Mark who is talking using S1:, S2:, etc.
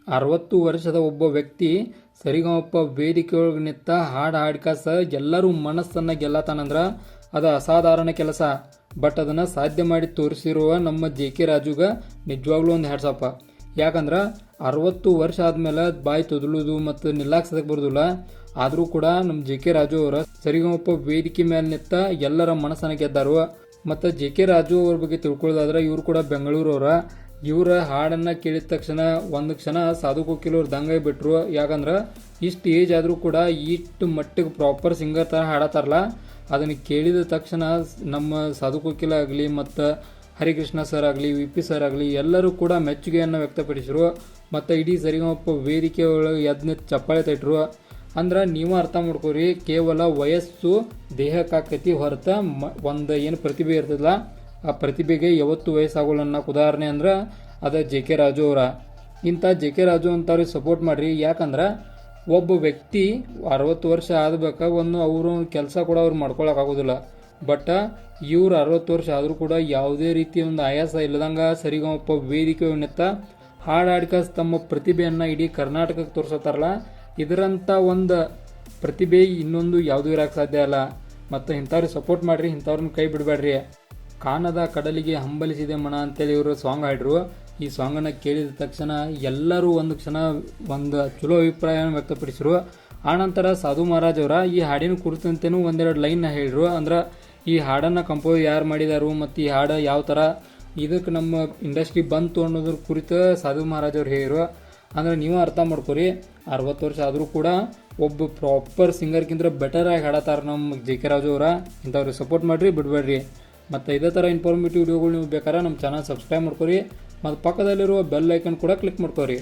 S1: 60 ವರ್ಷದ ಒಬ್ಬ ವ್ಯಕ್ತಿ ಸರಿಗಮಪ ವೇದಿಕೆಯೊಳಗೆ ನಿಂತ ಹಾಡು ಹಾಡ್ಕಾಸ ಎಲ್ಲರೂ ಮನಸ್ಸನ್ನು ಗೆಲ್ಲತಾನಂದ್ರ ಅದು ಅಸಾಧಾರಣ ಕೆಲಸ. ಬಟ್ ಅದನ್ನು ಸಾಧ್ಯ ಮಾಡಿ ತೋರಿಸಿರುವ ನಮ್ಮ ಜೆ.ಕೆ. ರಾಜುಗ ನಿಜವಾಗ್ಲೂ ಒಂದು ಹ್ಯಾಟ್ಸಪ್ಪ. ಯಾಕಂದ್ರೆ 60 ವರ್ಷ ಆದಮೇಲೆ ಬಾಯಿ ತೊದಲುದು ಮತ್ತು ನಿಲ್ಲಾಕ್ಸದಕ್ಕೆ ಬರೋದಿಲ್ಲ. ಆದರೂ ಕೂಡ ನಮ್ಮ ಜೆ.ಕೆ. ರಾಜು ಅವರ ಸರಿಗಮಪ ವೇದಿಕೆ ಮೇಲೆ ನಿಂತ ಎಲ್ಲರ ಮನಸ್ಸನ್ನು ಗೆದ್ದಾರು. ಮತ್ತು ಜೆ.ಕೆ. ರಾಜು ಅವ್ರ ಬಗ್ಗೆ ತಿಳ್ಕೊಳ್ಳೋದಾದ್ರೆ ಇವರು ಕೂಡ ಬೆಂಗಳೂರವರ. ಇವರ ಹಾಡನ್ನು ಕೇಳಿದ ತಕ್ಷಣ ಒಂದು ಕ್ಷಣ ಸಾಧು ಕೋಕಿಲ್ ಅವ್ರು ದಂಗೆ ಬಿಟ್ರು. ಯಾಕಂದ್ರೆ ಇಷ್ಟು ಏಜ್ ಆದರೂ ಕೂಡ ಇಷ್ಟು ಮಟ್ಟಿಗೆ ಪ್ರಾಪರ್ ಸಿಂಗರ್ ಥರ ಹಾಡತ್ತಾರಲ್ಲ, ಅದನ್ನು ಕೇಳಿದ ತಕ್ಷಣ ನಮ್ಮ ಸಾಧು ಕೋಕಿಲ್ ಆಗಲಿ ಮತ್ತು ಹರಿಕೃಷ್ಣ ಸರ್ ಆಗಲಿ, ವಿ.ಪಿ. ಸರ್ ಆಗಲಿ ಎಲ್ಲರೂ ಕೂಡ ಮೆಚ್ಚುಗೆಯನ್ನು ವ್ಯಕ್ತಪಡಿಸಿರು. ಮತ್ತು ಇಡೀ ಸರಿಗಮಪ ವೇದಿಕೆ ಒಳಗೆ ಎದ್ದು ಚಪ್ಪಾಳೆ ತಟ್ಟರು. ಅಂದ್ರೆ ನೀವು ಅರ್ಥ ಮಾಡ್ಕೋರಿ, ಕೇವಲ ವಯಸ್ಸು ದೇಹಕ್ಕಾಕತಿ ಹೊರತ ಒಂದು ಏನು ಪ್ರತಿಭೆ ಇರ್ತದಲ್ಲ, ಆ ಪ್ರತಿಭೆಗೆ ಯಾವತ್ತು ವಯಸ್ಸಾಗೋಲ್ಲ ಅನ್ನೋಕೆ ಉದಾಹರಣೆ ಅಂದ್ರೆ ಅದು ಜೆ.ಕೆ. ರಾಜು ಅವರ. ಇಂಥ ಜೆ.ಕೆ. ರಾಜು ಅಂತವ್ರಿಗೆ ಸಪೋರ್ಟ್ ಮಾಡಿರಿ. ಯಾಕಂದ್ರೆ ಒಬ್ಬ ವ್ಯಕ್ತಿ 60 ವರ್ಷ ಆದ್ಬೇಕ ಅವರು ಕೆಲಸ ಕೂಡ ಅವ್ರು ಮಾಡ್ಕೊಳಕ್ಕಾಗೋದಿಲ್ಲ. ಬಟ್ ಇವ್ರು 60 ವರ್ಷ ಆದರೂ ಕೂಡ ಯಾವುದೇ ರೀತಿಯ ಒಂದು ಆಯಾಸ ಇಲ್ಲದಂಗೆ ಸರಿಗಮಪ ವೇದಿಕೆ ನಿಂತ ಹಾಡ್ಕಾಸ್ ತಮ್ಮ ಪ್ರತಿಭೆಯನ್ನು ಇಡೀ ಕರ್ನಾಟಕಕ್ಕೆ ತೋರಿಸತ್ತಾರಲ್ಲ, ಇದರಂಥ ಒಂದು ಪ್ರತಿಭೆ ಇನ್ನೊಂದು ಯಾವುದೂ ಇರೋಕ್ಕೆ ಸಾಧ್ಯ ಅಲ್ಲ. ಮತ್ತು ಇಂಥವ್ರಿಗೆ ಸಪೋರ್ಟ್ ಮಾಡಿರಿ, ಇಂಥವ್ರನ್ನ ಕೈ ಬಿಡಬೇಡ್ರಿ. ಕಾಣದ ಕಡಲಿಗೆ ಹಂಬಲಿಸಿದೆ ಮನ ಅಂತೇಳಿ ಇವರು ಸಾಂಗ್ ಹಾಡ್ರು. ಈ ಸಾಂಗನ್ನು ಕೇಳಿದ ತಕ್ಷಣ ಎಲ್ಲರೂ ಒಂದು ಕ್ಷಣ ಒಂದು ಚಲೋ ಅಭಿಪ್ರಾಯವನ್ನು ವ್ಯಕ್ತಪಡಿಸಿರು. ಆನಂತರ ಸಾಧು ಮಹಾರಾಜ್ ಅವರ ಈ ಹಾಡಿನ ಕುರಿತಂತೆನೂ ಒಂದೆರಡು ಲೈನ್ನ ಹೇಳಿರು. ಅಂದ್ರೆ ಈ ಹಾಡನ್ನು ಕಂಪೋಸ್ ಯಾರು ಮಾಡಿದಾರು ಮತ್ತು ಈ ಹಾಡು ಯಾವ ಥರ ಇದಕ್ಕೆ ನಮ್ಮ ಇಂಡಸ್ಟ್ರಿ ಬಂತು ಅನ್ನೋದ್ರ ಕುರಿತು ಸಾಧು ಮಹಾರಾಜ್ ಅವ್ರು ಹೇಳಿರು. ಅಂದರೆ ನೀವು ಅರ್ಥ ಮಾಡ್ಕೊರಿ, 60 ವರ್ಷ ಆದರೂ ಕೂಡ ಒಬ್ಬ ಪ್ರಾಪರ್ ಸಿಂಗರ್ಗಿಂತ ಬೆಟರಾಗಿ ಹಾಡತ್ತಾರ ನಮ್ಮ ಜೆ.ಕೆ. ರಾಜು ಅವರ. ಇಂಥವ್ರಿಗೆ ಸಪೋರ್ಟ್ ಮಾಡಿರಿ, ಬಿಡಬೇಡ್ರಿ. ಮತ್ತು ಇದೇ ಥರ ಇನ್ಫಾರ್ಮೇಟಿವ್ ವಿಡಿಯೋಗಳು ನೀವು ಬೇಕಾದ್ರೆ ನಮ್ಮ ಚಾನಲ್ ಸಬ್ಸ್ಕ್ರೈಬ್ ಮಾಡ್ಕೊರಿ ಮತ್ತು ಪಕ್ಕದಲ್ಲಿರುವ ಬೆಲ್ ಐಕನ್ ಕೂಡ ಕ್ಲಿಕ್ ಮಾಡ್ಕೊರಿ.